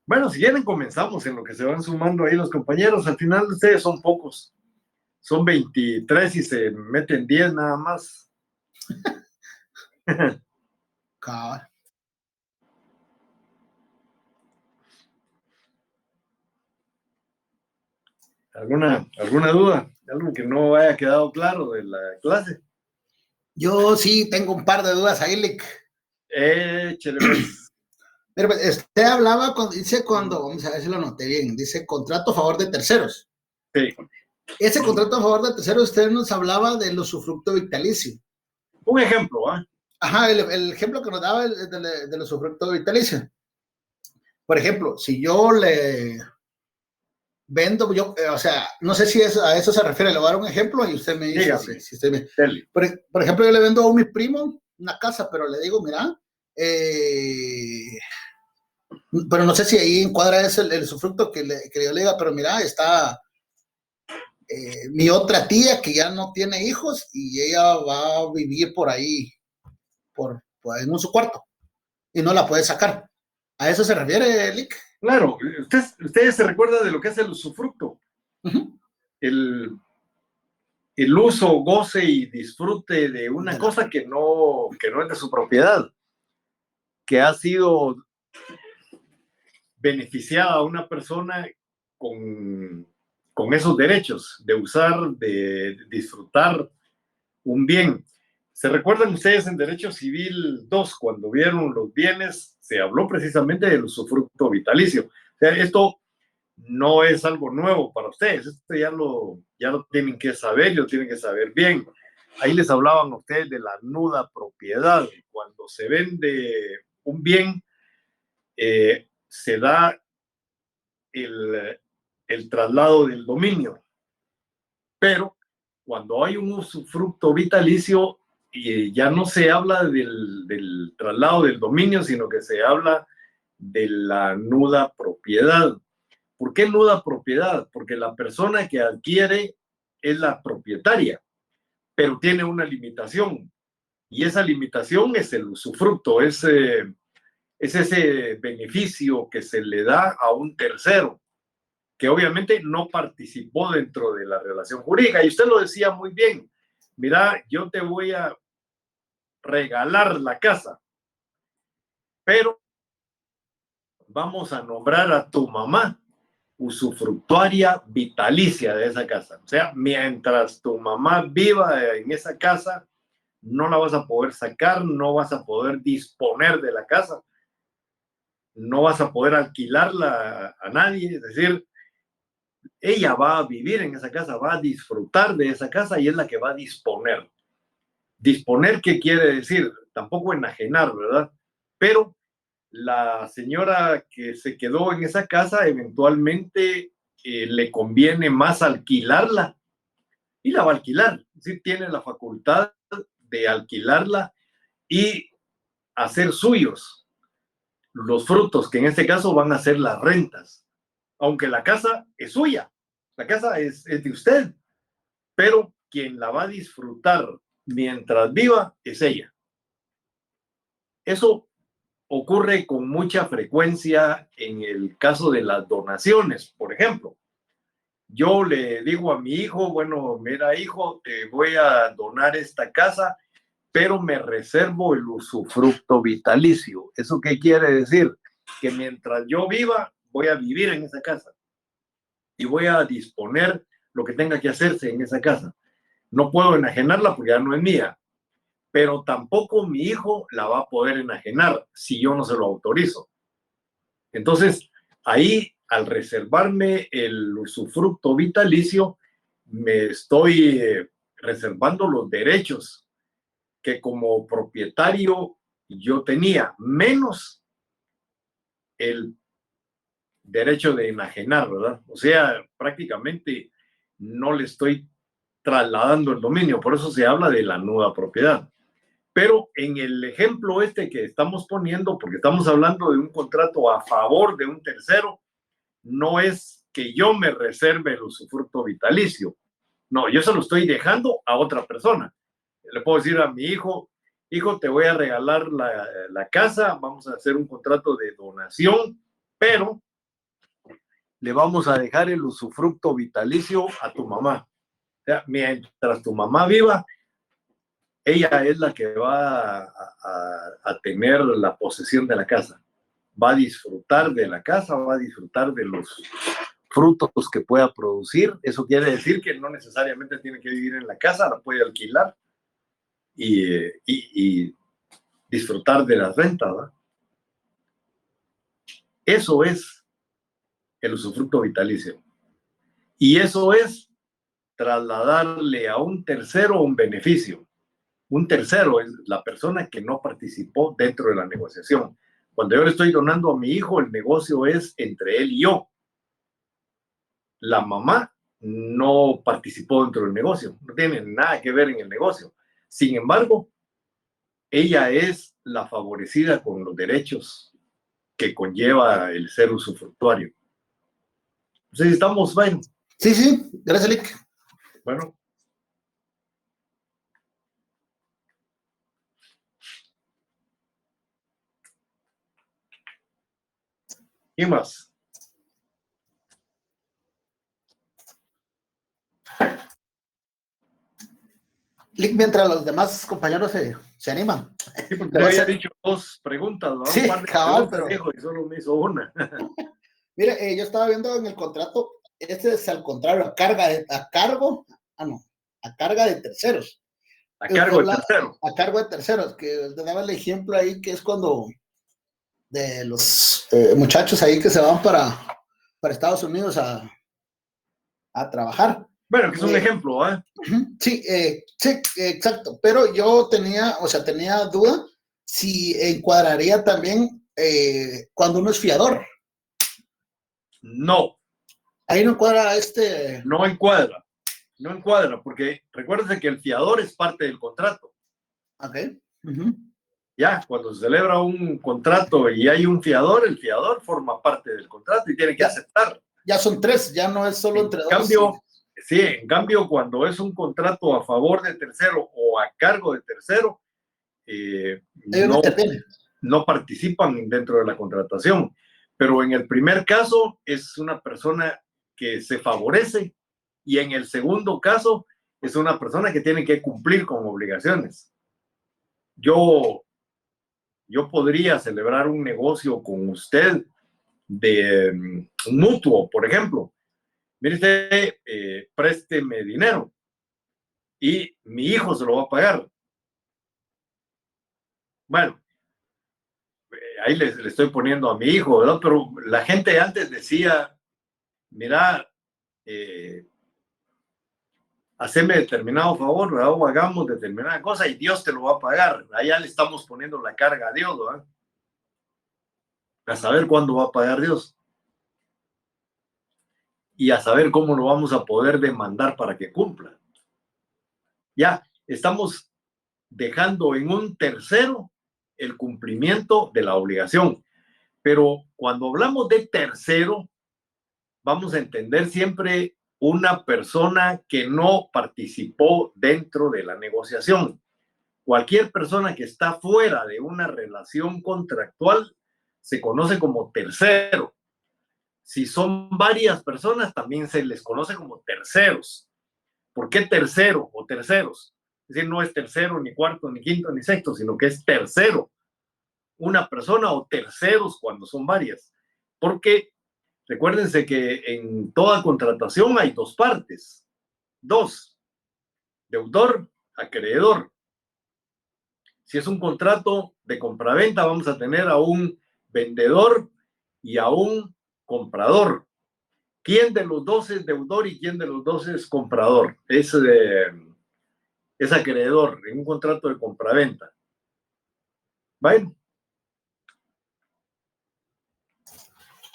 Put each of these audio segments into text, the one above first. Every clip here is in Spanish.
Bueno, si quieren comenzamos en lo que se van sumando ahí los compañeros. Al final ustedes son pocos. Son 23 y se meten 10 nada más. Cabal. ¿Alguna duda? ¿Algo que no haya quedado claro de la clase? Yo sí tengo un par de dudas ahí, Lick. Échale pues. Pero usted hablaba, dice cuando, vamos a ver si lo noté bien, dice contrato a favor de terceros. Sí. Ese contrato a favor de terceros, usted nos hablaba del usufructo vitalicio. Un ejemplo, ¿ah? Ajá, el ejemplo que nos daba del usufructo vitalicio. Por ejemplo, si yo le vendo, yo, o sea, no sé si a eso se refiere, le voy a dar un ejemplo y usted me dice si estoy bien. Por ejemplo, yo le vendo a mi primo una casa, pero le digo, mira, pero no sé si ahí encuadra ese el usufructo que yo le diga, pero mira, está mi otra tía que ya no tiene hijos y ella va a vivir por ahí, en su cuarto, y no la puede sacar. ¿A eso se refiere, Lick? Claro, ustedes se recuerdan de lo que es el usufructo. El uso, goce y disfrute de una cosa que no es de su propiedad, que ha sido beneficiada a una persona con esos derechos de usar, de disfrutar un bien. ¿Se recuerdan ustedes en Derecho Civil 2, cuando vieron los bienes, se habló precisamente del usufructo vitalicio? O sea, esto no es algo nuevo para ustedes, esto ya lo tienen que saber, lo tienen que saber bien. Ahí les hablaban a ustedes de la nuda propiedad. Cuando se vende un bien, se da el traslado del dominio. Pero cuando hay un usufructo vitalicio, ya no se habla del traslado del dominio, sino que se habla de la nuda propiedad. ¿Por qué nuda propiedad? Porque la persona que adquiere es la propietaria, pero tiene una limitación. Y esa limitación es el usufructo, es ese beneficio que se le da a un tercero, que obviamente no participó dentro de la relación jurídica. Y usted lo decía muy bien, mira, yo te voy a regalar la casa, pero vamos a nombrar a tu mamá usufructuaria vitalicia de esa casa. O sea, mientras tu mamá viva en esa casa, no la vas a poder sacar, no vas a poder disponer de la casa, no vas a poder alquilarla a nadie, es decir, ella va a vivir en esa casa, va a disfrutar de esa casa y es la que va a disponer. Disponer, ¿qué quiere decir? Tampoco enajenar, ¿verdad? Pero la señora que se quedó en esa casa eventualmente le conviene más alquilarla y la va a alquilar. Es decir, tiene la facultad de alquilarla y hacer suyos los frutos, que en este caso van a ser las rentas, aunque la casa es suya, la casa es de usted, pero quien la va a disfrutar mientras viva es ella. Eso ocurre con mucha frecuencia en el caso de las donaciones, por ejemplo. Yo le digo a mi hijo, bueno, mira hijo, te voy a donar esta casa, pero me reservo el usufructo vitalicio. ¿Eso qué quiere decir? Que mientras yo viva, voy a vivir en esa casa y voy a disponer lo que tenga que hacerse en esa casa. No puedo enajenarla porque ya no es mía, pero tampoco mi hijo la va a poder enajenar si yo no se lo autorizo. Entonces, ahí, al reservarme el usufructo vitalicio, me estoy reservando los derechos que como propietario yo tenía, menos el derecho de enajenar, ¿verdad? O sea, prácticamente no le estoy trasladando el dominio, por eso se habla de la nuda propiedad. Pero en el ejemplo este que estamos poniendo, porque estamos hablando de un contrato a favor de un tercero, no es que yo me reserve el usufructo vitalicio. No, yo se lo estoy dejando a otra persona. Le puedo decir a mi hijo, hijo, te voy a regalar la casa, vamos a hacer un contrato de donación, pero le vamos a dejar el usufructo vitalicio a tu mamá. O sea, mientras tu mamá viva, ella es la que va a tener la posesión de la casa. Va a disfrutar de la casa, va a disfrutar de los frutos que pueda producir. Eso quiere decir que no necesariamente tiene que vivir en la casa, la puede alquilar y disfrutar de las rentas, ¿verdad? Eso es el usufructo vitalicio. Y eso es trasladarle a un tercero un beneficio. Un tercero es la persona que no participó dentro de la negociación. Cuando yo le estoy donando a mi hijo, el negocio es entre él y yo. La mamá no participó dentro del negocio, no tiene nada que ver en el negocio. Sin embargo, ella es la favorecida con los derechos que conlleva el ser usufructuario. Entonces, estamos, bueno. Sí, sí, gracias, Lick. Bueno. ¿Qué más? Lick, mientras los demás compañeros se animan. Sí, porque había dicho 2 preguntas, ¿no? Sí, cabal, pero... Y solo me hizo una. Mire, yo estaba viendo en el contrato, este es al contrario, a carga de terceros. A cargo de terceros. A cargo de terceros, que te daba el ejemplo ahí, que es cuando de los muchachos ahí que se van para Estados Unidos a trabajar. Bueno, que es un ejemplo, ¿eh? Sí, sí, exacto. Pero yo tenía duda si encuadraría también cuando uno es fiador. No. Ahí no encuadra No encuadra. No encuadra, porque recuérdense que el fiador es parte del contrato. Ok. Ya, cuando se celebra un contrato y hay un fiador, el fiador forma parte del contrato y tiene que aceptar. Ya son 3, ya no es solo entre 2. Sí, en cambio, cuando es un contrato a favor de tercero o a cargo de tercero, no participan dentro de la contratación. Pero en el primer caso es una persona que se favorece y en el segundo caso es una persona que tiene que cumplir con obligaciones. Yo podría celebrar un negocio con usted de un mutuo, por ejemplo. Mire usted, présteme dinero y mi hijo se lo va a pagar. Bueno, ahí le estoy poniendo a mi hijo, ¿verdad? Pero la gente antes decía, mira, haceme determinado favor, ¿verdad? O hagamos determinada cosa y Dios te lo va a pagar. Allá le estamos poniendo la carga a Dios, ¿verdad? A saber cuándo va a pagar Dios. Y a saber cómo lo vamos a poder demandar para que cumpla. Ya, estamos dejando en un tercero el cumplimiento de la obligación. Pero cuando hablamos de tercero, vamos a entender siempre una persona que no participó dentro de la negociación. Cualquier persona que está fuera de una relación contractual se conoce como tercero. Si son varias personas, también se les conoce como terceros. ¿Por qué tercero o terceros? Es decir, no es tercero, ni cuarto, ni quinto, ni sexto, sino que es tercero. Una persona o terceros cuando son varias. Porque recuérdense que en toda contratación hay 2 partes. 2. Deudor, acreedor. Si es un contrato de compraventa, vamos a tener a un vendedor y a un comprador. ¿Quién de los 2 es deudor y quién de los 2 es comprador? Es acreedor en un contrato de compraventa. Bueno.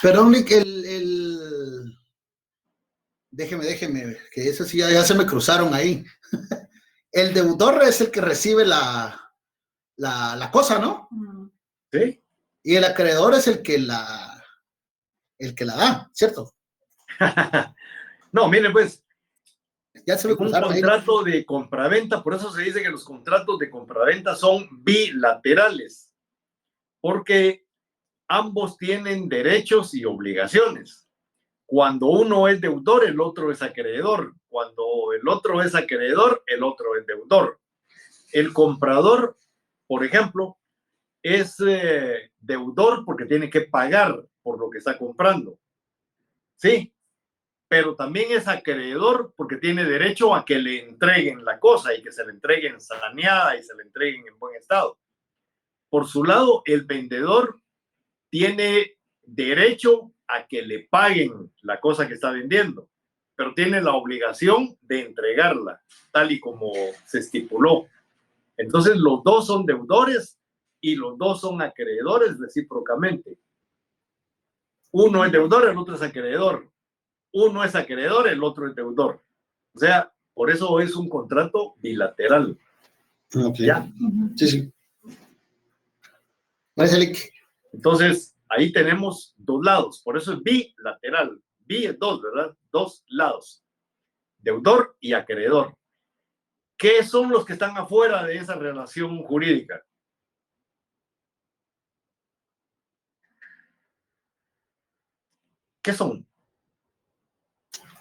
Perdón, Nick, déjeme, que eso sí ya se me cruzaron ahí. El deudor es el que recibe la cosa, ¿no? Sí. Y el acreedor es el que la da, ¿cierto? No, mire, pues, ya se me cruzaron un contrato de compraventa, por eso se dice que los contratos de compraventa son bilaterales, porque ambos tienen derechos y obligaciones. Cuando uno es deudor, el otro es acreedor. Cuando el otro es acreedor, el otro es deudor. El comprador, por ejemplo, es deudor porque tiene que pagar por lo que está comprando. Sí, pero también es acreedor porque tiene derecho a que le entreguen la cosa y que se le entreguen saneada y se le entreguen en buen estado. Por su lado, el vendedor tiene derecho a que le paguen la cosa que está vendiendo, pero tiene la obligación de entregarla, tal y como se estipuló. Entonces, los dos son deudores y los dos son acreedores recíprocamente. Uno es deudor, el otro es acreedor. Uno es acreedor, el otro es deudor. O sea, por eso es un contrato bilateral. Okay. ¿Ya? Sí, sí. Gracias, Entonces, ahí tenemos dos lados. Por eso es bilateral. Bi es dos, ¿verdad? Dos lados. Deudor y acreedor. ¿Qué son los que están afuera de esa relación jurídica? ¿Qué son?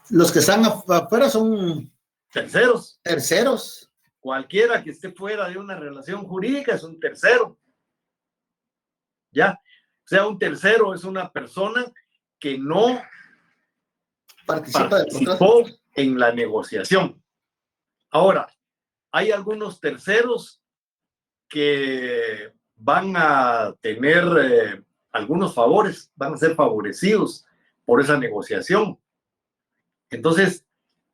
Los que están afuera son Terceros. terceros. Cualquiera que esté fuera de una relación jurídica es un tercero. ¿Ya? O sea, un tercero es una persona que no participó en la negociación. Ahora, hay algunos terceros que van a tener algunos favores, van a ser favorecidos por esa negociación. Entonces,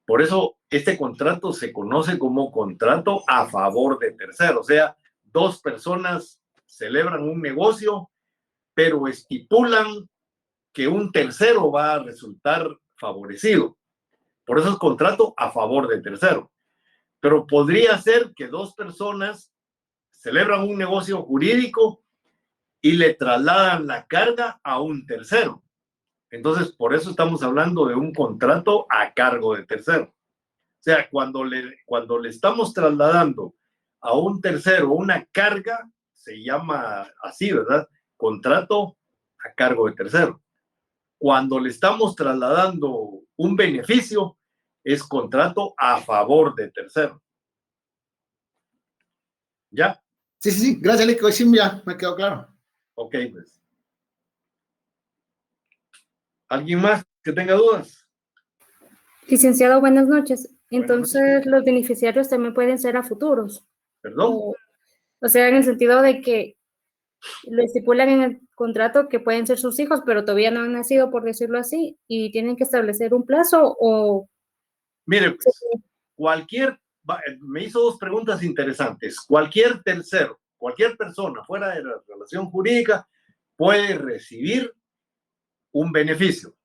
por eso este contrato se conoce como contrato a favor de terceros. O sea, dos personas celebran un negocio, pero estipulan que un tercero va a resultar favorecido. Por eso es contrato a favor de tercero. Pero podría ser que dos personas celebran un negocio jurídico y le trasladan la carga a un tercero. Entonces, por eso estamos hablando de un contrato a cargo de tercero. O sea, cuando le estamos trasladando a un tercero una carga, se llama así, ¿verdad? Contrato a cargo de tercero. Cuando le estamos trasladando un beneficio, es contrato a favor de tercero. ¿Ya? Sí, sí, sí. Gracias, Lick. Hoy sí ya me quedó claro. Ok, pues. ¿Alguien más que tenga dudas? Licenciado, buenas noches. Entonces, los beneficiarios también pueden ser a futuros. ¿Perdón? O sea, en el sentido de que lo estipulan en el contrato que pueden ser sus hijos, pero todavía no han nacido, por decirlo así, y tienen que establecer un plazo o... Mire, pues, me hizo dos preguntas interesantes. Cualquier tercero, cualquier persona fuera de la relación jurídica puede recibir un beneficio.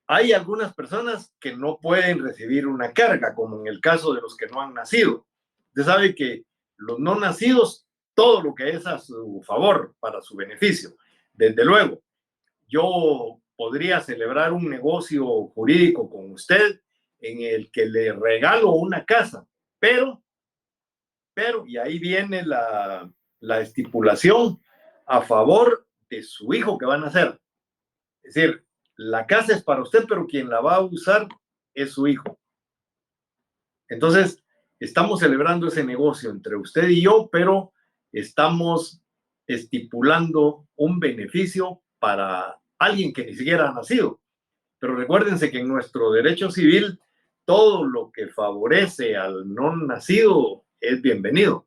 Hay algunas personas que no pueden recibir una carga, como en el caso de los que no han nacido. Usted sabe que los no nacidos, todo lo que es a su favor, para su beneficio. Desde luego, yo podría celebrar un negocio jurídico con usted en el que le regalo una casa, pero, y ahí viene la estipulación a favor de su hijo que va a nacer. Es decir, la casa es para usted, pero quien la va a usar es su hijo. Entonces, estamos celebrando ese negocio entre usted y yo, pero estamos estipulando un beneficio para alguien que ni siquiera ha nacido. Pero recuérdense que en nuestro derecho civil, todo lo que favorece al no nacido es bienvenido.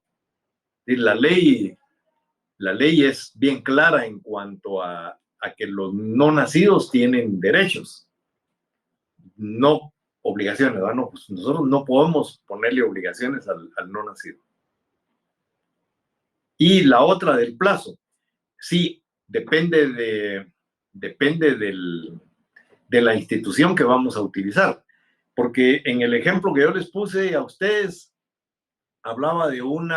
Y la ley es bien clara en cuanto a que los no nacidos tienen derechos, no obligaciones, ¿verdad? No, pues nosotros no podemos ponerle obligaciones al no nacido. Y la otra del plazo, sí, depende de la institución que vamos a utilizar. Porque en el ejemplo que yo les puse a ustedes, hablaba de un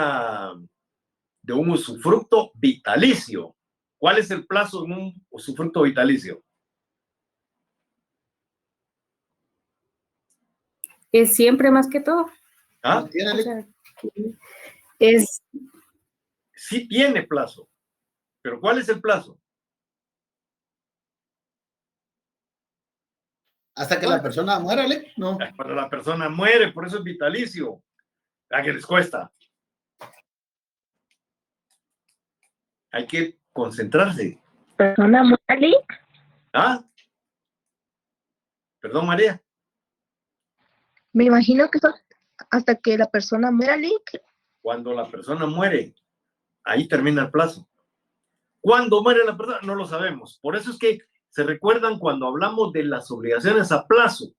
usufructo vitalicio. ¿Cuál es el plazo de un usufructo vitalicio? Es siempre más que todo. ¿Ah? O sea, es... Sí tiene plazo, pero ¿cuál es el plazo? Hasta que la persona muera, ¿le? No. Cuando la persona muere, por eso es vitalicio. ¿A qué les cuesta? Hay que concentrarse. Persona muere. ¿Ah? Perdón, María. Me imagino que eso hasta que la persona muera, Lick. Cuando la persona muere, ahí termina el plazo. ¿Cuándo muere la persona? No lo sabemos. Por eso es que se recuerdan cuando hablamos de las obligaciones a plazo.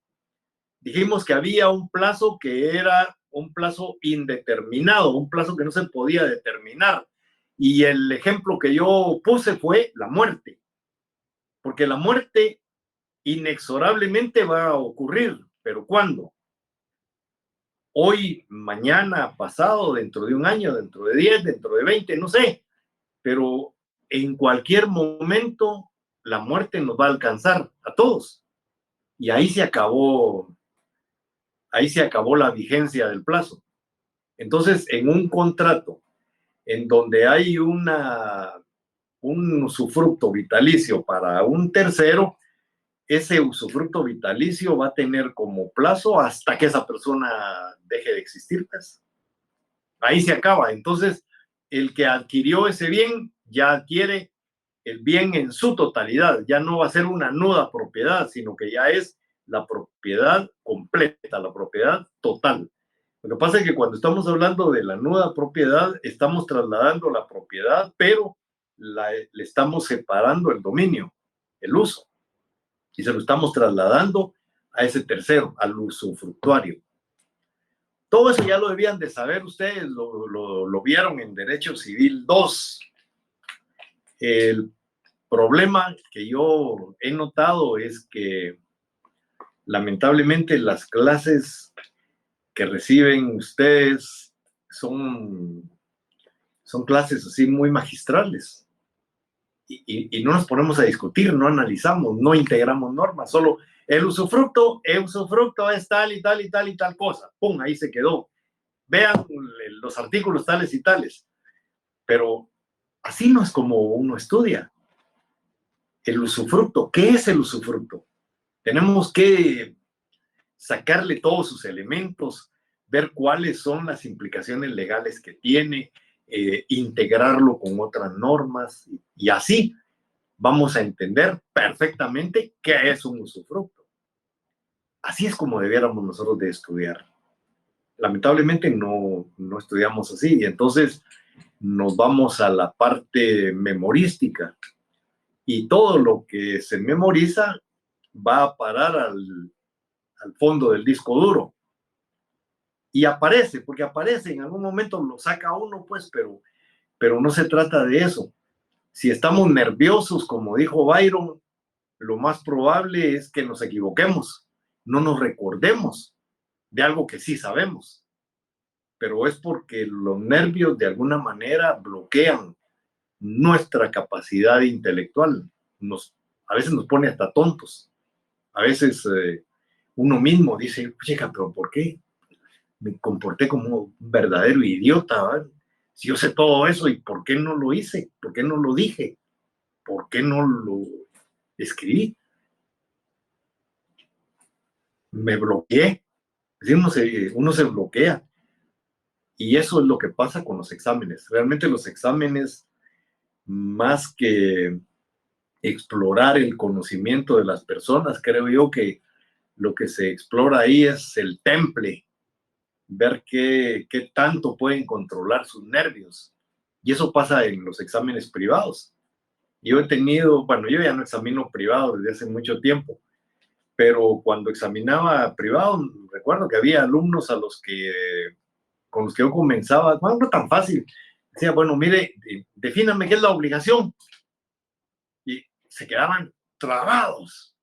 Dijimos que había un plazo que era un plazo indeterminado, un plazo que no se podía determinar. Y el ejemplo que yo puse fue la muerte. Porque la muerte inexorablemente va a ocurrir. ¿Pero cuándo? Hoy, mañana, pasado, dentro de un año, dentro de 10, dentro de 20, no sé. Pero en cualquier momento la muerte nos va a alcanzar a todos. Y ahí se acabó la vigencia del plazo. Entonces, en un contrato en donde hay un usufructo vitalicio para un tercero, ese usufructo vitalicio va a tener como plazo hasta que esa persona deje de existir, pues. Ahí se acaba. Entonces, el que adquirió ese bien ya adquiere el bien en su totalidad. Ya no va a ser una nuda propiedad, sino que ya es la propiedad completa, la propiedad total. Lo que pasa es que cuando estamos hablando de la nuda propiedad, estamos trasladando la propiedad, pero le estamos separando el dominio, el uso, y se lo estamos trasladando a ese tercero, al usufructuario. Todo eso ya lo debían de saber ustedes, lo vieron en Derecho Civil 2. El problema que yo he notado es que lamentablemente las clases que reciben ustedes son clases así muy magistrales y no nos ponemos a discutir, no analizamos, no integramos normas, solo el usufructo es tal y tal y tal y tal cosa, pum, ahí se quedó. Vean los artículos tales y tales, pero así no es como uno estudia. El usufructo, ¿qué es el usufructo? Tenemos que sacarle todos sus elementos, ver cuáles son las implicaciones legales que tiene, integrarlo con otras normas y así vamos a entender perfectamente qué es un usufructo. Así es como debiéramos nosotros de estudiar. Lamentablemente no estudiamos así y entonces nos vamos a la parte memorística y todo lo que se memoriza va a parar al fondo del disco duro. Y aparece, porque aparece, en algún momento lo saca uno, pues, pero no se trata de eso. Si estamos nerviosos, como dijo Byron, lo más probable es que nos equivoquemos, no nos recordemos de algo que sí sabemos, pero es porque los nervios de alguna manera bloquean nuestra capacidad intelectual. A veces nos pone hasta tontos. A veces uno mismo dice, chica, pero ¿por qué me comporté como un verdadero idiota? ¿Verdad? Si yo sé todo eso, ¿y por qué no lo hice? ¿Por qué no lo dije? ¿Por qué no lo escribí? Me bloqueé. Es decir, uno se bloquea. Y eso es lo que pasa con los exámenes. Realmente los exámenes, más que explorar el conocimiento de las personas, creo yo que lo que se explora ahí es el temple, ver qué tanto pueden controlar sus nervios. Y eso pasa en los exámenes privados. Yo yo ya no examino privado desde hace mucho tiempo, pero cuando examinaba privado, recuerdo que había alumnos con los que yo comenzaba, no tan fácil. Decía, bueno, mire, defíname qué es la obligación. Y se quedaban trabados.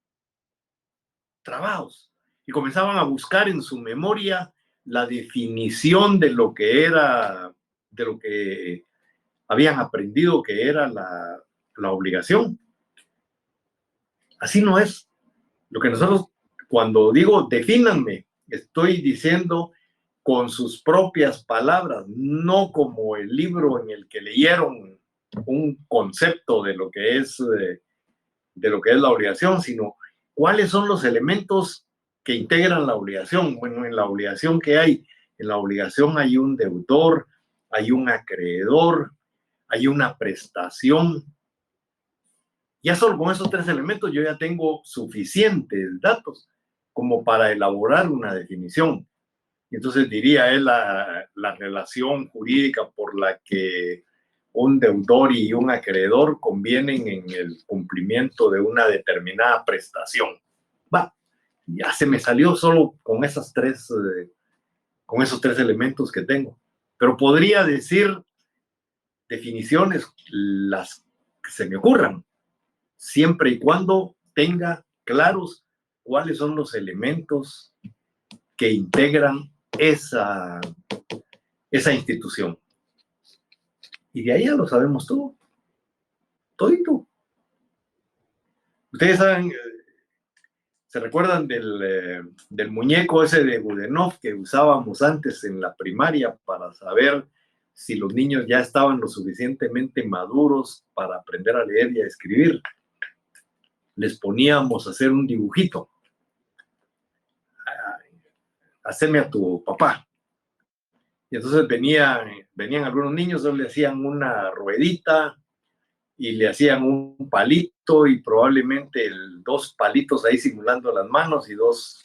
Y comenzaban a buscar en su memoria la definición de lo que habían aprendido que era la obligación. Así no es. Lo que nosotros, cuando digo defínanme, estoy diciendo con sus propias palabras, no como el libro en el que leyeron un concepto de lo que es la obligación, sino ¿cuáles son los elementos que integran la obligación? Bueno, en la obligación que hay, en la obligación hay un deudor, hay un acreedor, hay una prestación. Ya solo con esos 3 elementos yo ya tengo suficientes datos como para elaborar una definición. Y entonces diría, es la relación jurídica por la que un deudor y un acreedor convienen en el cumplimiento de una determinada prestación. Va, ya se me salió solo con esos 3 elementos que tengo. Pero podría decir definiciones las que se me ocurran, siempre y cuando tenga claros cuáles son los elementos que integran esa institución. Y de ahí ya lo sabemos todo. Todito. Ustedes saben, ¿se recuerdan del muñeco ese de Budenov que usábamos antes en la primaria para saber si los niños ya estaban lo suficientemente maduros para aprender a leer y a escribir? Les poníamos a hacer un dibujito. Haceme a tu papá. Y entonces venían algunos niños, entonces le hacían una ruedita y le hacían un palito y probablemente 2 palitos ahí simulando las manos y dos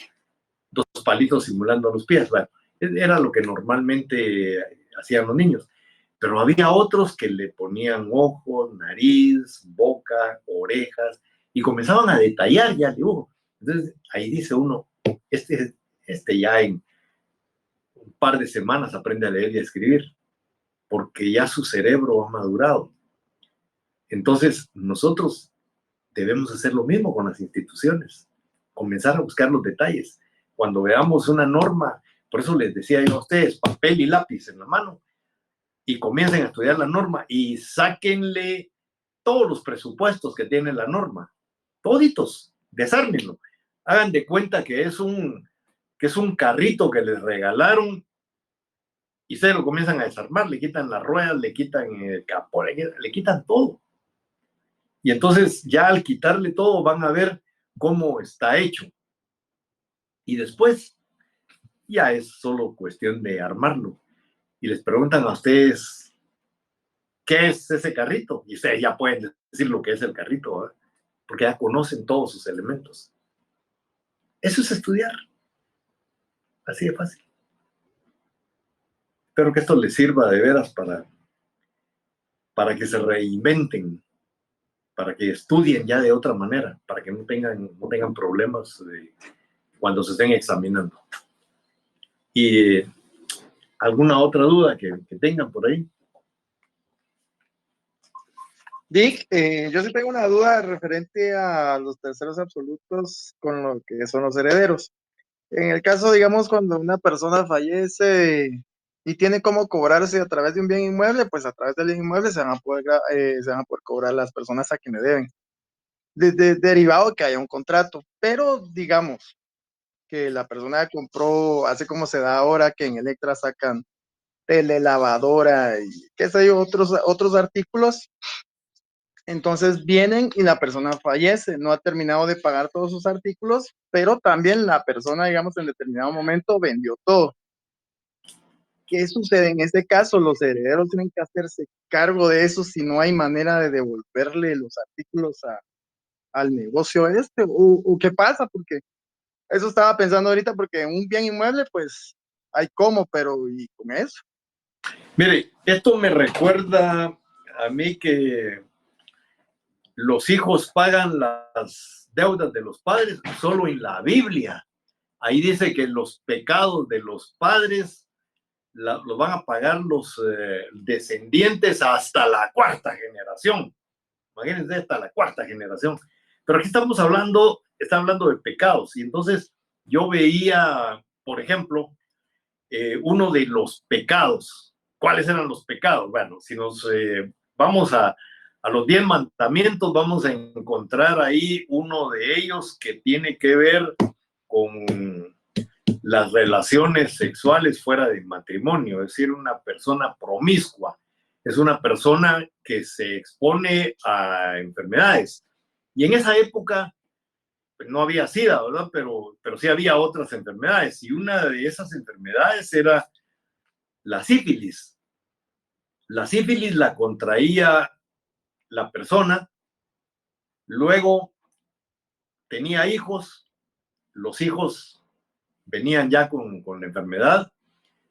palitos simulando los pies. Bueno, era lo que normalmente hacían los niños. Pero había otros que le ponían ojos, nariz, boca, orejas y comenzaban a detallar ya el dibujo. Entonces ahí dice uno, este ya en un par de semanas aprende a leer y a escribir, porque ya su cerebro ha madurado. Entonces, nosotros debemos hacer lo mismo con las instituciones, comenzar a buscar los detalles. Cuando veamos una norma, por eso les decía yo a ustedes, papel y lápiz en la mano, y comiencen a estudiar la norma y sáquenle todos los presupuestos que tiene la norma, toditos, desármenlo. Hagan de cuenta que es un carrito que les regalaron y ustedes lo comienzan a desarmar, le quitan las ruedas, le quitan el capó, le quitan todo. Y entonces ya al quitarle todo van a ver cómo está hecho. Y después ya es solo cuestión de armarlo. Y les preguntan a ustedes, ¿qué es ese carrito? Y ustedes ya pueden decir lo que es el carrito, ¿verdad? Porque ya conocen todos sus elementos. Eso es estudiar. Así de fácil. Espero que esto les sirva de veras para que se reinventen, para que estudien ya de otra manera, para que no tengan problemas cuando se estén examinando. ¿Y alguna otra duda que tengan por ahí? Dick, yo sí tengo una duda referente a los terceros absolutos con lo que son los herederos. En el caso, digamos, cuando una persona fallece y tiene cómo cobrarse a través de un bien inmueble, pues a través del bien inmueble se van a poder cobrar las personas a quienes deben, derivado de que haya un contrato. Pero digamos que la persona compró, hace como se da ahora, que en Electra sacan telelavadora y qué sé yo, otros artículos. Entonces vienen y la persona fallece, no ha terminado de pagar todos sus artículos, pero también la persona, digamos, en determinado momento vendió todo. ¿Qué sucede en este caso? Los herederos tienen que hacerse cargo de eso si no hay manera de devolverle los artículos al negocio o qué pasa, porque eso estaba pensando ahorita, porque en un bien inmueble pues hay cómo, pero ¿y con eso? Mire, esto me recuerda a mí que los hijos pagan las deudas de los padres solo en la Biblia. Ahí dice que los pecados de los padres los van a pagar los descendientes hasta la 4ª generación. Imagínense, hasta la 4ª generación. Pero aquí estamos hablando de pecados. Y entonces yo veía, por ejemplo, uno de los pecados. ¿Cuáles eran los pecados? Bueno, si nos vamos a los 10 mandamientos, vamos a encontrar ahí uno de ellos que tiene que ver con las relaciones sexuales fuera del matrimonio, es decir, una persona promiscua, es una persona que se expone a enfermedades. Y en esa época no había SIDA, ¿verdad? Pero sí había otras enfermedades, y una de esas enfermedades era la sífilis. La sífilis la contraía la persona, luego tenía hijos, los hijos venían ya con la enfermedad,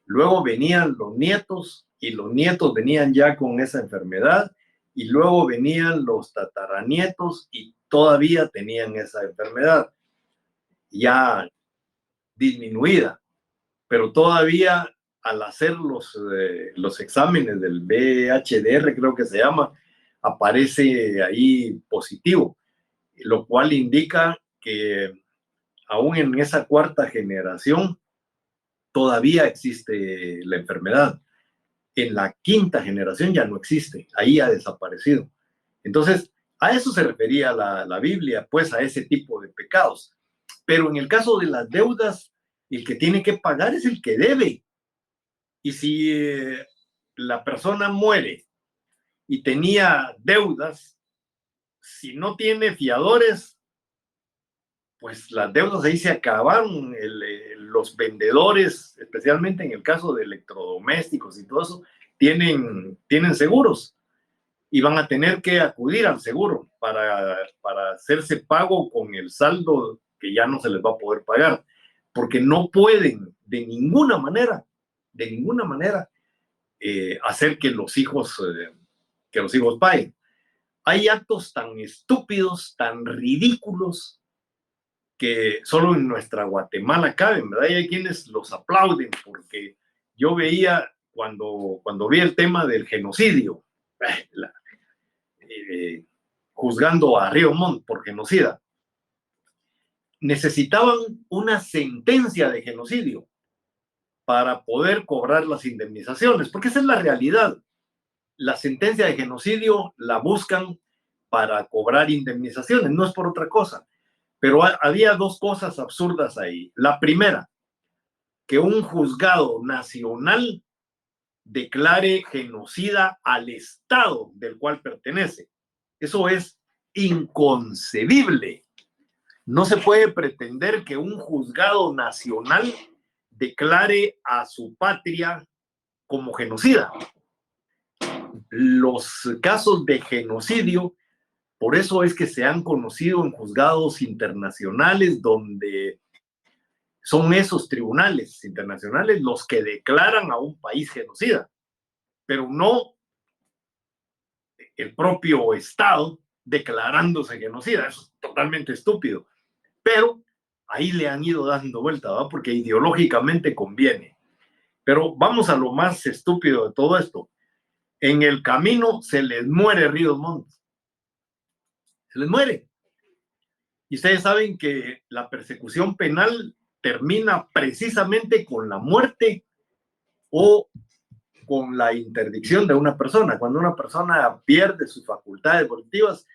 luego venían los nietos y los nietos venían ya con esa enfermedad, y luego venían los tataranietos y todavía tenían esa enfermedad ya disminuida, pero todavía al hacer los exámenes del VHDR, creo que se llama, aparece ahí positivo, lo cual indica que aún en esa cuarta generación todavía existe la enfermedad. En la quinta generación ya no existe, ahí ha desaparecido. Entonces, a eso se refería la Biblia, pues a ese tipo de pecados. Pero en el caso de las deudas, el que tiene que pagar es el que debe. Y si la persona muere y tenía deudas, si no tiene fiadores, pues las deudas ahí se acabaron. Los vendedores, especialmente en el caso de electrodomésticos y todo eso, tienen seguros y van a tener que acudir al seguro para hacerse pago con el saldo que ya no se les va a poder pagar, porque no pueden de ninguna manera hacer que los hijos paguen. Hay actos tan estúpidos, tan ridículos, que solo en nuestra Guatemala caben, ¿verdad? Y hay quienes los aplauden, porque yo veía cuando vi el tema del genocidio, juzgando a Río Montt por genocida, necesitaban una sentencia de genocidio para poder cobrar las indemnizaciones, porque esa es la realidad. La sentencia de genocidio la buscan para cobrar indemnizaciones, no es por otra cosa. Pero había dos cosas absurdas ahí. La primera, que un juzgado nacional declare genocida al Estado del cual pertenece. Eso es inconcebible. No se puede pretender que un juzgado nacional declare a su patria como genocida. Los casos de genocidio, por eso es que se han conocido en juzgados internacionales, donde son esos tribunales internacionales los que declaran a un país genocida, pero no el propio Estado declarándose genocida. Eso es totalmente estúpido. Pero ahí le han ido dando vuelta, ¿verdad? Porque ideológicamente conviene. Pero vamos a lo más estúpido de todo esto. En el camino se les muere Ríos Montt. Se les muere. Y ustedes saben que la persecución penal termina precisamente con la muerte o con la interdicción de una persona. Cuando una persona pierde sus facultades volitivas,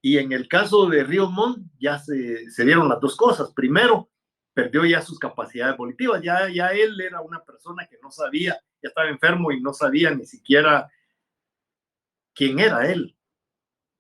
y en el caso de Ríos Montt ya se dieron las dos cosas. Primero, perdió ya sus capacidades volitivas. Ya él era una persona que no sabía, ya estaba enfermo y no sabía ni siquiera quién era él.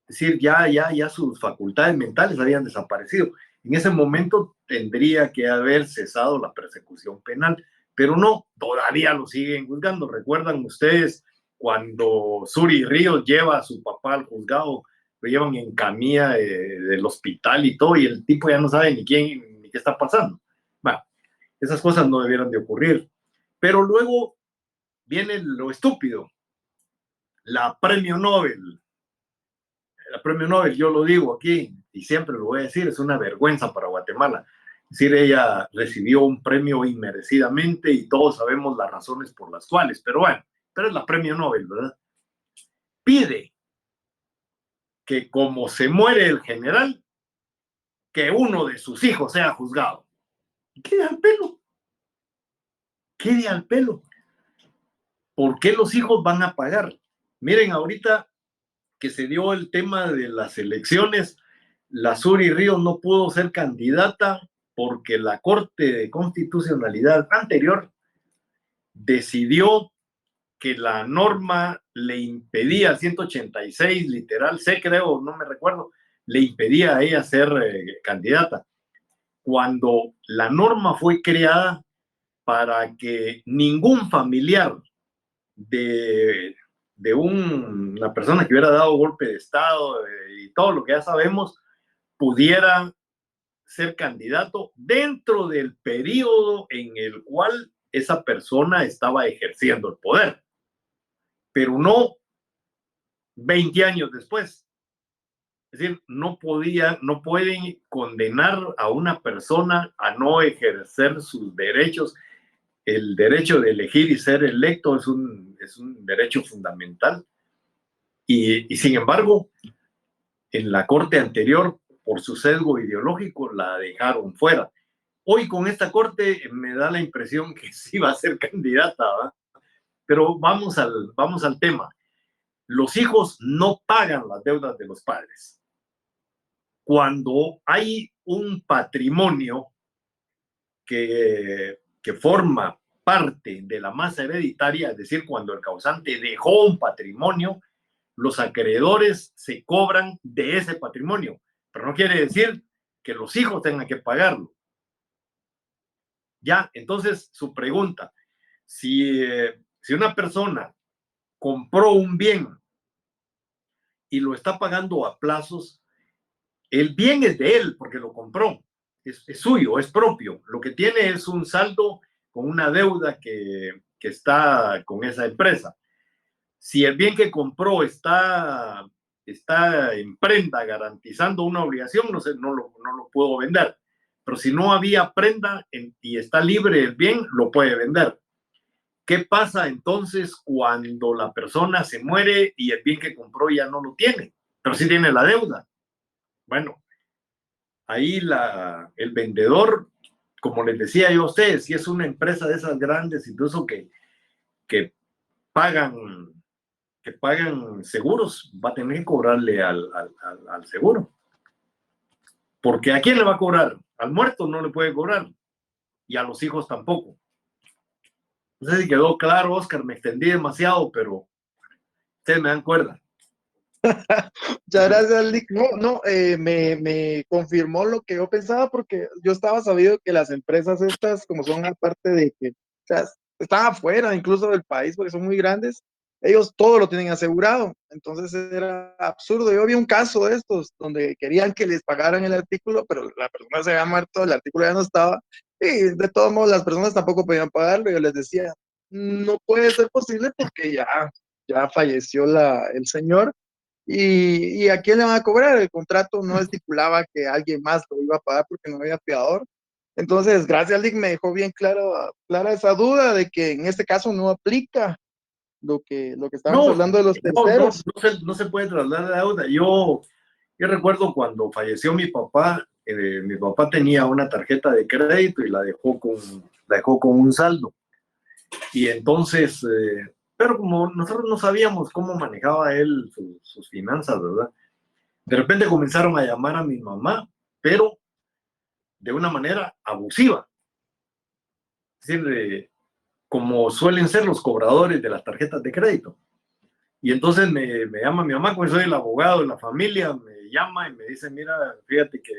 Es decir, ya sus facultades mentales habían desaparecido. En ese momento tendría que haber cesado la persecución penal, pero no, todavía lo siguen juzgando. ¿Recuerdan ustedes cuando Suri Ríos lleva a su papá al juzgado? Lo llevan en camilla del hospital y todo, y el tipo ya no sabe ni quién, ni qué está pasando. Bueno, esas cosas no debieran de ocurrir. Pero luego viene lo estúpido. La premio Nobel, yo lo digo aquí y siempre lo voy a decir, es una vergüenza para Guatemala. Es decir, ella recibió un premio inmerecidamente y todos sabemos las razones por las cuales, pero bueno, pero es la premio Nobel, ¿verdad? Pide que como se muere el general, que uno de sus hijos sea juzgado. Quede al pelo. Quede al pelo. ¿Por qué los hijos van a pagar? Miren, ahorita que se dio el tema de las elecciones, la Suri Ríos no pudo ser candidata porque la Corte de Constitucionalidad anterior decidió que la norma le impedía, 186 literal C creo, no me recuerdo, le impedía a ella ser candidata. cuando la norma fue creada para que ningún familiar de una persona que hubiera dado golpe de Estado y todo lo que ya sabemos, pudiera ser candidato dentro del periodo en el cual esa persona estaba ejerciendo el poder, pero no 20 años después. Es decir, no pueden condenar a una persona a no ejercer sus derechos. El derecho de elegir y ser electo es un derecho fundamental. Y sin embargo, en la corte anterior, por su sesgo ideológico, la dejaron fuera. Hoy con esta corte me da la impresión que sí va a ser candidata, ¿verdad? Pero vamos al tema. Los hijos no pagan las deudas de los padres. Cuando hay un patrimonio que forma parte de la masa hereditaria, es decir, cuando el causante dejó un patrimonio, los acreedores se cobran de ese patrimonio, pero no quiere decir que los hijos tengan que pagarlo. Ya, entonces su pregunta, si una persona compró un bien y lo está pagando a plazos, el bien es de él porque lo compró, es suyo, es propio. Lo que tiene es un saldo con una deuda que está con esa empresa. Si el bien que compró está en prenda garantizando una obligación, no lo puedo vender. Pero si no había prenda y está libre el bien, lo puede vender. ¿Qué pasa entonces cuando la persona se muere y el bien que compró ya no lo tiene, pero sí tiene la deuda? Bueno, ahí el vendedor, como les decía yo a ustedes, si es una empresa de esas grandes, incluso que pagan seguros, va a tener que cobrarle al seguro. Porque ¿a quién le va a cobrar? Al muerto no le puede cobrar y a los hijos tampoco. No sé si quedó claro, Oscar, me extendí demasiado, pero ustedes me dan cuerda. Muchas gracias, Lick. Me confirmó lo que yo pensaba, porque yo estaba sabido que las empresas estas, como son aparte de que, o sea, están afuera incluso del país porque son muy grandes, ellos todo lo tienen asegurado. Entonces era absurdo. Yo vi un caso de estos donde querían que les pagaran el artículo, pero la persona se había muerto, el artículo ya no estaba, y de todos modos las personas tampoco podían pagarlo. Yo les decía, no puede ser posible porque ya falleció el señor. ¿Y a quién le van a cobrar? El contrato no estipulaba que alguien más lo iba a pagar porque no había fiador. Entonces, gracias, Lick, me dejó bien clara esa duda de que en este caso no aplica lo que estábamos hablando de los terceros. No se puede trasladar la deuda. Yo recuerdo cuando falleció mi papá tenía una tarjeta de crédito y la dejó con un saldo. Y entonces, pero como nosotros no sabíamos cómo manejaba él sus finanzas, ¿verdad? De repente comenzaron a llamar a mi mamá, pero de una manera abusiva. Es decir, como suelen ser los cobradores de las tarjetas de crédito. Y entonces me llama mi mamá, pues soy el abogado de la familia, me llama y me dice, mira, fíjate que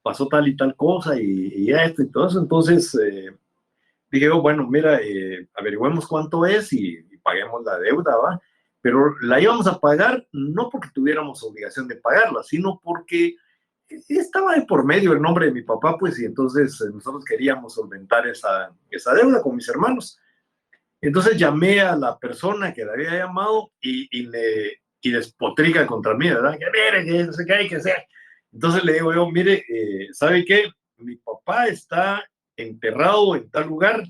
pasó tal y tal cosa y esto y todo eso. Entonces dije, bueno, mira, averigüemos cuánto es y paguemos la deuda, ¿va? Pero la íbamos a pagar no porque tuviéramos obligación de pagarla, sino porque estaba de por medio el nombre de mi papá, pues, y entonces nosotros queríamos solventar esa deuda con mis hermanos. Entonces llamé a la persona que le había llamado y despotrica contra mí, ¿verdad? Que mire, que no sé qué hay que hacer. Entonces le digo yo, mire, ¿sabe qué? Mi papá está enterrado en tal lugar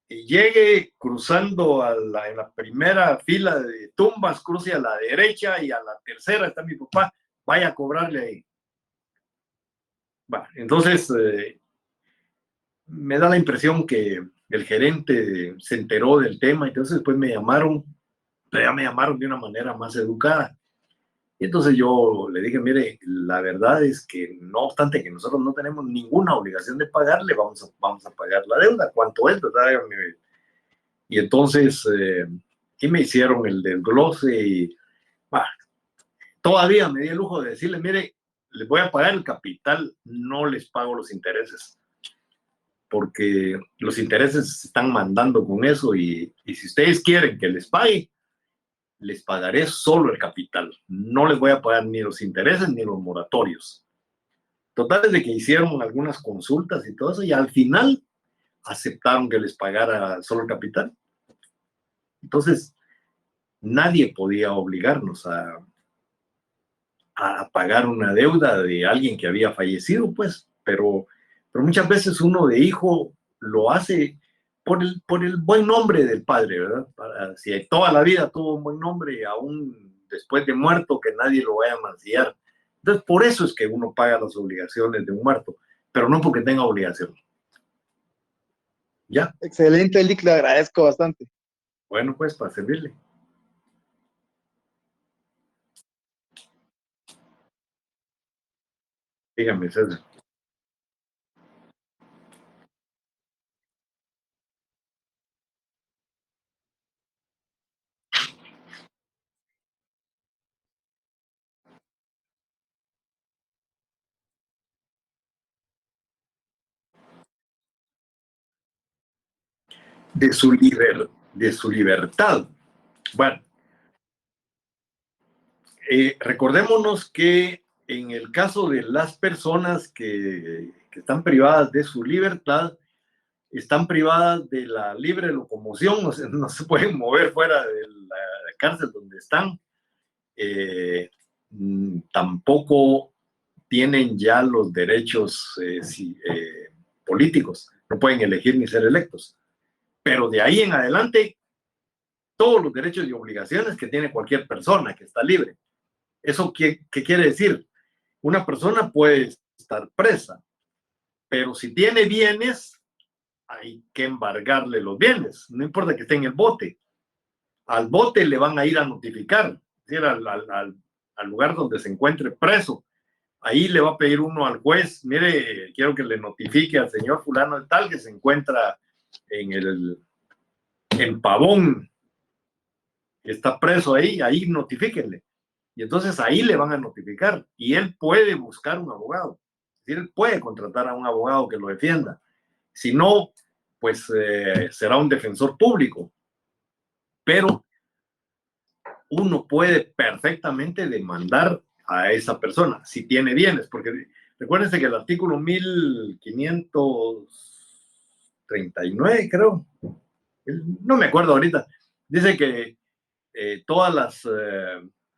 y llegue cruzando en la primera fila de tumbas, cruce a la derecha y a la tercera está mi papá, vaya a cobrarle ahí. Bueno, entonces me da la impresión que el gerente se enteró del tema, entonces después me llamaron, pero ya me llamaron de una manera más educada. Y entonces yo le dije, mire, la verdad es que no obstante que nosotros no tenemos ninguna obligación de pagarle, vamos a pagar la deuda. ¿Cuánto es, verdad? Y entonces, y me hicieron el desglose y todavía me di el lujo de decirle, mire, les voy a pagar el capital, no les pago los intereses, porque los intereses se están mandando con eso y si ustedes quieren que les pague, les pagaré solo el capital. No les voy a pagar ni los intereses ni los moratorios. Total es de que hicieron algunas consultas y todo eso y al final aceptaron que les pagara solo el capital. Entonces, nadie podía obligarnos a pagar una deuda de alguien que había fallecido, pues, pero muchas veces uno de hijo lo hace por el buen nombre del padre, ¿verdad? Si toda la vida tuvo un buen nombre, aún después de muerto, que nadie lo vaya a mancillar. Entonces, por eso es que uno paga las obligaciones de un muerto, pero no porque tenga obligación. ¿Ya? Excelente, Lick, le agradezco bastante. Bueno, pues, para servirle. Dígame, César. De su libertad. Bueno, recordémonos que en el caso de las personas que están privadas de su libertad, están privadas de la libre locomoción, o sea, no se pueden mover fuera de la cárcel donde están, tampoco tienen ya los derechos políticos, no pueden elegir ni ser electos. Pero de ahí en adelante, todos los derechos y obligaciones que tiene cualquier persona que está libre. ¿Eso qué quiere decir? Una persona puede estar presa, pero si tiene bienes, hay que embargarle los bienes, no importa que esté en el bote. Al bote le van a ir a notificar, es decir, al lugar donde se encuentre preso. Ahí le va a pedir uno al juez, mire, quiero que le notifique al señor fulano de tal que se encuentra en Pavón, que está preso ahí notifíquenle. Y entonces ahí le van a notificar y él puede buscar un abogado. Es decir, él puede contratar a un abogado que lo defienda. Si no, pues será un defensor público. Pero uno puede perfectamente demandar a esa persona si tiene bienes, porque recuérdense que el artículo 1539, creo, no me acuerdo ahorita, dice que todas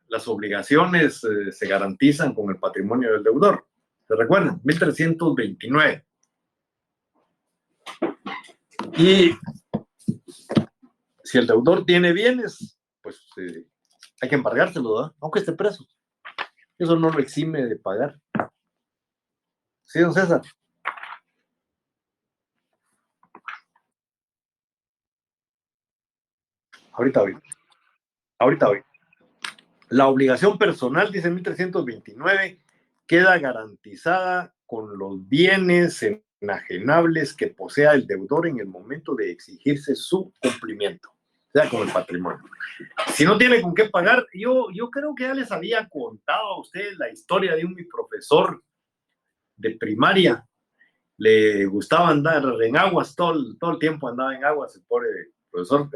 las obligaciones se garantizan con el patrimonio del deudor. ¿Se recuerdan? 1329. Y si el deudor tiene bienes, pues hay que embargárselo, ¿verdad? Aunque esté preso. Eso no lo exime de pagar. ¿Sí, don César? Ahorita voy. La obligación personal, dice 1329, queda garantizada con los bienes enajenables que posea el deudor en el momento de exigirse su cumplimiento, o sea, con el patrimonio. Si no tiene con qué pagar, yo creo que ya les había contado a ustedes la historia de mi profesor de primaria. Le gustaba andar en aguas, todo el tiempo andaba en aguas, el pobre profesor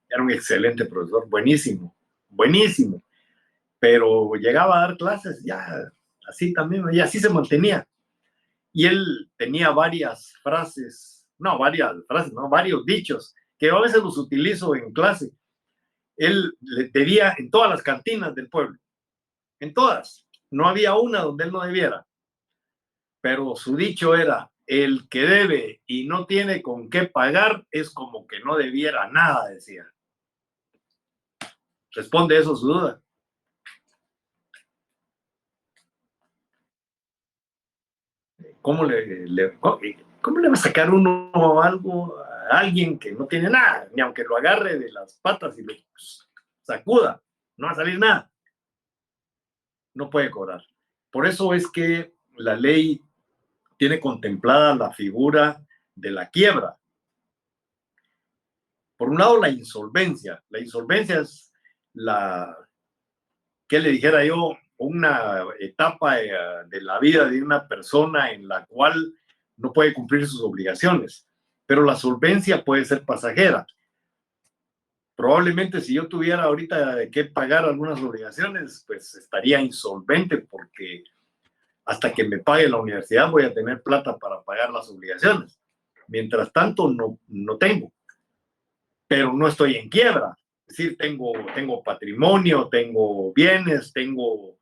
era un excelente profesor, buenísimo, pero llegaba a dar clases ya así también, y así se mantenía. Y él tenía varios dichos, que yo a veces los utilizo en clase. Él le debía en todas las cantinas del pueblo, en todas, no había una donde él no debiera, pero su dicho era: el que debe y no tiene con qué pagar es como que no debiera nada, decía. ¿Responde eso su duda? ¿Cómo le va a sacar uno algo a alguien que no tiene nada? Ni aunque lo agarre de las patas y lo sacuda, no va a salir nada. No puede cobrar. Por eso es que la ley tiene contemplada la figura de la quiebra. Por un lado, la insolvencia. La insolvencia es ¿qué le dijera yo? una etapa de la vida de una persona en la cual no puede cumplir sus obligaciones, pero la solvencia puede ser pasajera. Probablemente si yo tuviera ahorita que pagar algunas obligaciones, pues estaría insolvente porque hasta que me pague la universidad voy a tener plata para pagar las obligaciones. Mientras tanto, no tengo, pero no estoy en quiebra. Es decir, tengo patrimonio, tengo bienes, tengo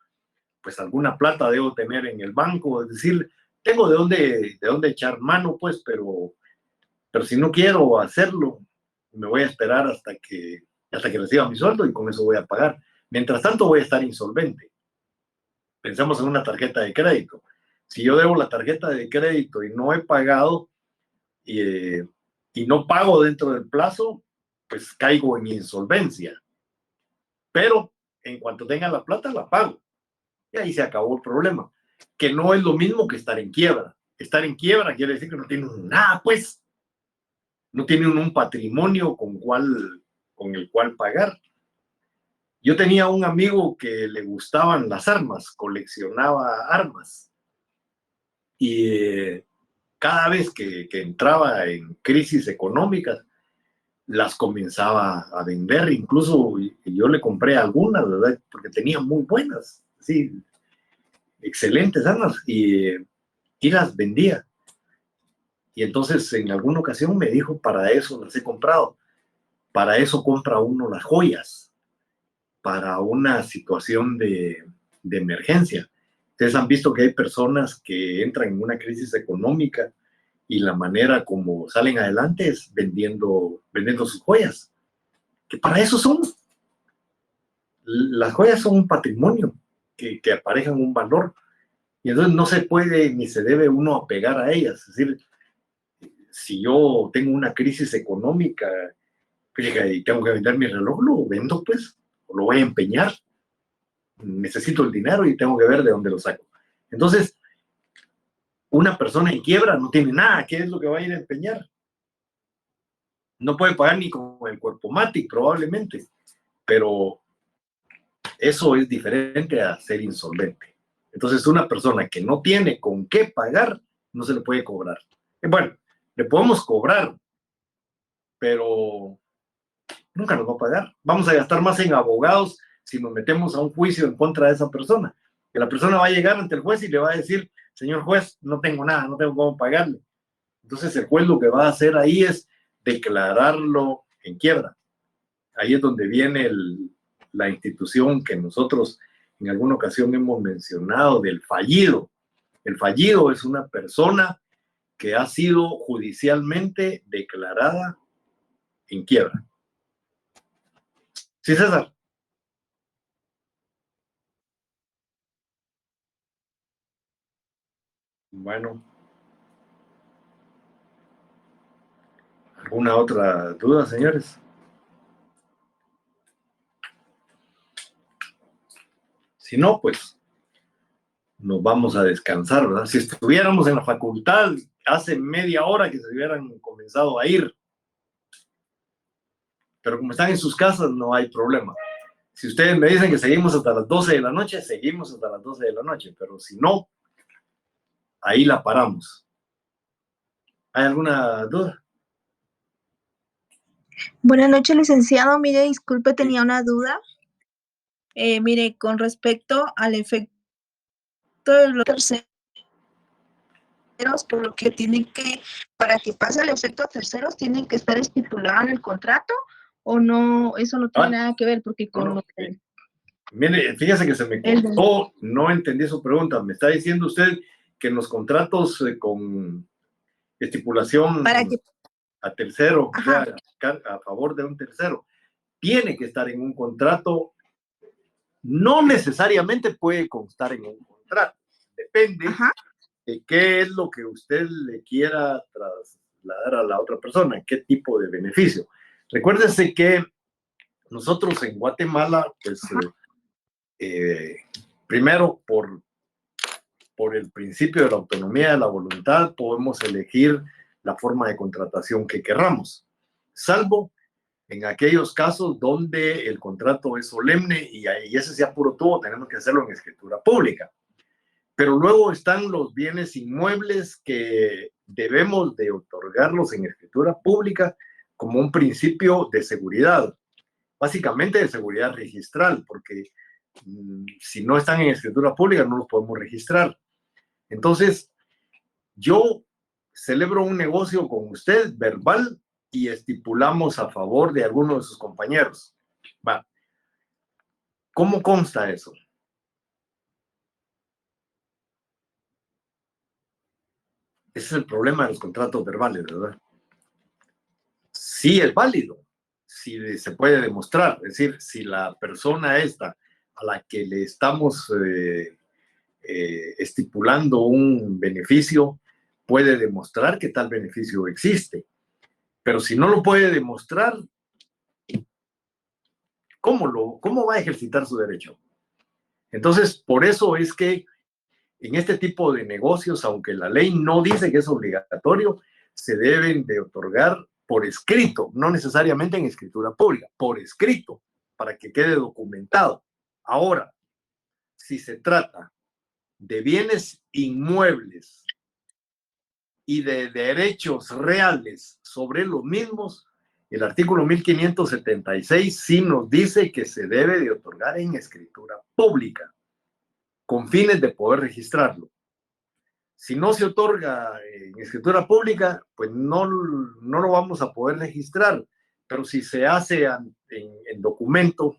pues alguna plata debo tener en el banco. Es decir, tengo de dónde echar mano, pues, pero si no quiero hacerlo, me voy a esperar hasta que reciba mi sueldo y con eso voy a pagar. Mientras tanto, voy a estar insolvente. Pensemos en una tarjeta de crédito. Si yo debo la tarjeta de crédito y no he pagado y no pago dentro del plazo, pues caigo en insolvencia. Pero en cuanto tenga la plata, la pago. Y ahí se acabó el problema. Que no es lo mismo que estar en quiebra. Estar en quiebra quiere decir que no tiene nada, pues. No tiene un patrimonio con el cual pagar. Yo tenía un amigo que le gustaban las armas, coleccionaba armas. Y cada vez que entraba en crisis económicas, las comenzaba a vender. Incluso yo le compré algunas, ¿verdad? Porque tenía muy buenas, sí, excelentes armas, y las vendía. Y entonces en alguna ocasión me dijo, para eso las he comprado. Para eso compra uno las joyas, para una situación de emergencia. Ustedes han visto que hay personas que entran en una crisis económica y la manera como salen adelante es vendiendo sus joyas, que para eso son. Las joyas son un patrimonio que aparejan un valor, y entonces no se puede ni se debe uno apegar a ellas. Es decir, si yo tengo una crisis económica y tengo que vender mi reloj, lo vendo, pues, o lo voy a empeñar. Necesito el dinero y tengo que ver de dónde lo saco. Entonces, una persona en quiebra no tiene nada. ¿Qué es lo que va a ir a empeñar? No puede pagar ni con el cuerpo Matic, probablemente, pero eso es diferente a ser insolvente. Entonces, una persona que no tiene con qué pagar, no se le puede cobrar. Bueno, le podemos cobrar, pero nunca nos va a pagar. Vamos a gastar más en abogados si nos metemos a un juicio en contra de esa persona. Que la persona va a llegar ante el juez y le va a decir, señor juez, no tengo nada, no tengo cómo pagarle. Entonces el juez lo que va a hacer ahí es declararlo en quiebra. Ahí es donde viene la institución que nosotros en alguna ocasión hemos mencionado del fallido. El fallido es una persona que ha sido judicialmente declarada en quiebra. Sí, César. Bueno. ¿Alguna otra duda, señores? Si no, pues nos vamos a descansar, ¿verdad? Si estuviéramos en la facultad, hace media hora que se hubieran comenzado a ir. Pero como están en sus casas, no hay problema. Si ustedes me dicen que seguimos hasta las 12 de la noche, seguimos hasta las 12 de la noche. Pero si no, ahí la paramos. ¿Hay alguna duda? Buenas noches, licenciado. Mire, disculpe, Sí. tenía una duda. Mire, con respecto al efecto de los terceros, por lo que para que pase el efecto a terceros, tienen que estar estipulado en el contrato, o no, eso no tiene nada que ver, porque con lo que... Mire, fíjese que se me cortó, no entendí su pregunta. Me está diciendo usted que en los contratos con estipulación a tercero, o sea, a favor de un tercero, tiene que estar en un contrato. No necesariamente puede constar en un contrato. Depende de qué es lo que usted le quiera trasladar a la otra persona, qué tipo de beneficio. Recuérdese que nosotros en Guatemala, pues, primero por el principio de la autonomía de la voluntad, podemos elegir la forma de contratación que querramos, salvo en aquellos casos donde el contrato es solemne y ese sea puro tubo, tenemos que hacerlo en escritura pública. Pero luego están los bienes inmuebles que debemos de otorgarlos en escritura pública como un principio de seguridad, básicamente de seguridad registral, porque si no están en escritura pública no los podemos registrar. Entonces, yo celebro un negocio con usted verbal y estipulamos a favor de alguno de sus compañeros. Va. ¿Cómo consta eso? Ese es el problema de los contratos verbales, ¿verdad? Sí es válido, si se puede demostrar, es decir, si la persona esta a la que le estamos estipulando un beneficio puede demostrar que tal beneficio existe. Pero si no lo puede demostrar, ¿cómo va a ejercitar su derecho? Entonces, por eso es que en este tipo de negocios, aunque la ley no dice que es obligatorio, se deben de otorgar por escrito, no necesariamente en escritura pública, por escrito, para que quede documentado. Ahora, si se trata de bienes inmuebles y de derechos reales sobre los mismos, el artículo 1576 sí nos dice que se debe de otorgar en escritura pública, con fines de poder registrarlo. Si no se otorga en escritura pública, pues no lo vamos a poder registrar, pero si se hace en documento,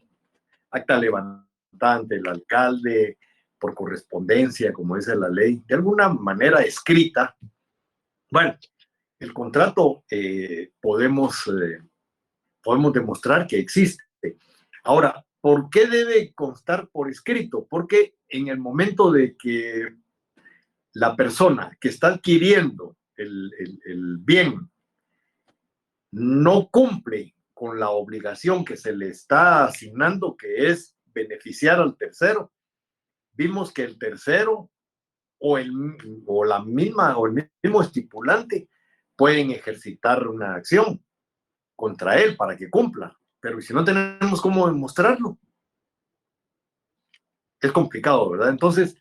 acta levantante, el alcalde, por correspondencia, como dice la ley, de alguna manera escrita, bueno, el contrato podemos demostrar que existe. Ahora, ¿por qué debe constar por escrito? Porque en el momento de que la persona que está adquiriendo el bien no cumple con la obligación que se le está asignando, que es beneficiar al tercero, vimos que el tercero o el mismo estipulante pueden ejercitar una acción contra él para que cumpla. Pero si no tenemos cómo demostrarlo, es complicado, ¿verdad? Entonces,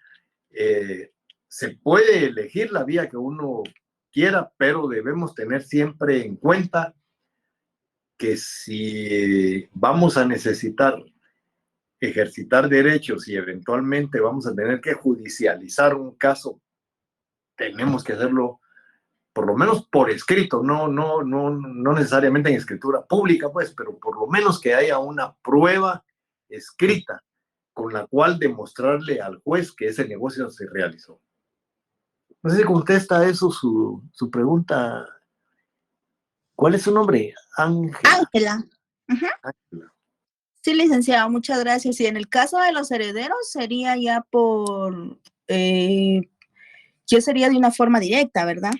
se puede elegir la vía que uno quiera, pero debemos tener siempre en cuenta que si vamos a necesitar ejercitar derechos y eventualmente vamos a tener que judicializar un caso, tenemos que hacerlo por lo menos por escrito, no necesariamente en escritura pública, pues, pero por lo menos que haya una prueba escrita con la cual demostrarle al juez que ese negocio se realizó. No sé si contesta eso su pregunta. ¿Cuál es su nombre? Ángela. Ángela. Sí, licenciado, muchas gracias. Y en el caso de los herederos sería ya ya sería de una forma directa, ¿verdad?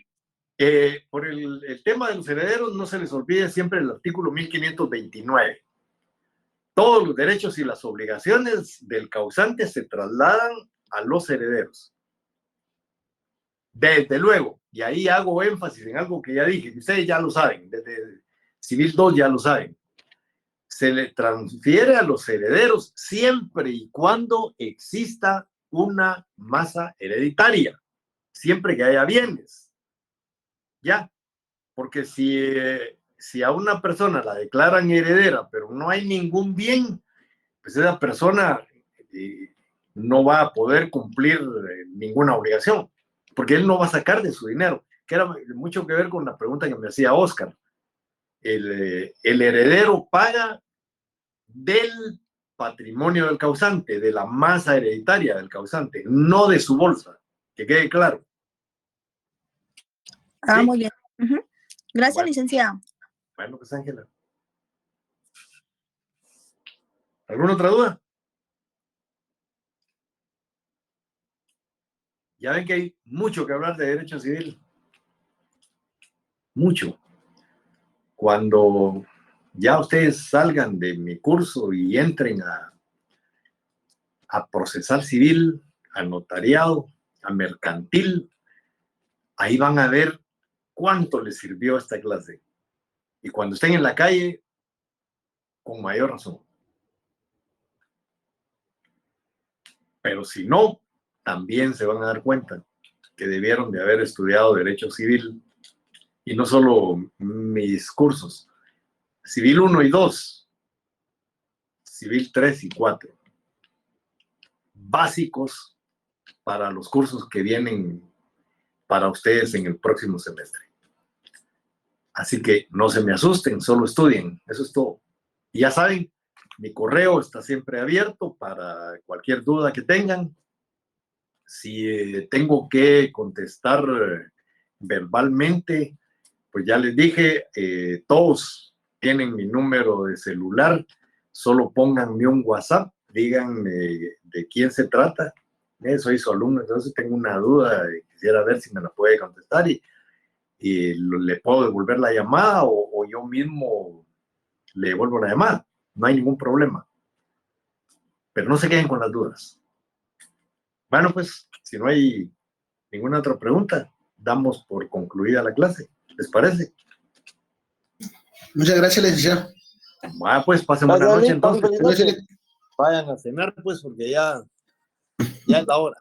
Por el tema de los herederos, no se les olvide siempre el artículo 1529. Todos los derechos y las obligaciones del causante se trasladan a los herederos. Desde luego, y ahí hago énfasis en algo que ya dije, ustedes ya lo saben, desde Civil 2 ya lo saben. Se le transfiere a los herederos siempre y cuando exista una masa hereditaria, siempre que haya bienes. Ya, porque si a una persona la declaran heredera, pero no hay ningún bien, pues esa persona no va a poder cumplir ninguna obligación, porque él no va a sacar de su dinero, que era mucho que ver con la pregunta que me hacía Oscar. El heredero paga del patrimonio del causante, de la masa hereditaria del causante, no de su bolsa, que quede claro. ¿Sí? Muy bien. Gracias, bueno, licenciado. Bueno, pues Ángela. ¿Alguna otra duda? Ya ven que hay mucho que hablar de derecho civil. Mucho. Cuando ya ustedes salgan de mi curso y entren a procesal civil, a notariado, a mercantil, ahí van a ver cuánto les sirvió esta clase. Y cuando estén en la calle, con mayor razón. Pero si no, también se van a dar cuenta que debieron de haber estudiado Derecho Civil, y no solo mis cursos, Civil 1 y 2, Civil 3 y 4, básicos para los cursos que vienen para ustedes en el próximo semestre. Así que no se me asusten, solo estudien, eso es todo. Y ya saben, mi correo está siempre abierto para cualquier duda que tengan. Si tengo que contestar verbalmente, pues ya les dije, todos tienen mi número de celular, solo pónganme un WhatsApp, díganme de quién se trata. Soy su alumno, entonces tengo una duda y quisiera ver si me la puede contestar y le puedo devolver la llamada o yo mismo le devuelvo la llamada. No hay ningún problema. Pero no se queden con las dudas. Bueno, pues, si no hay ninguna otra pregunta, damos por concluida la clase. ¿Les parece? Muchas gracias, licenciado. Bueno, pues, pasen buena noche entonces. Vayan a cenar, pues, porque ya es la hora.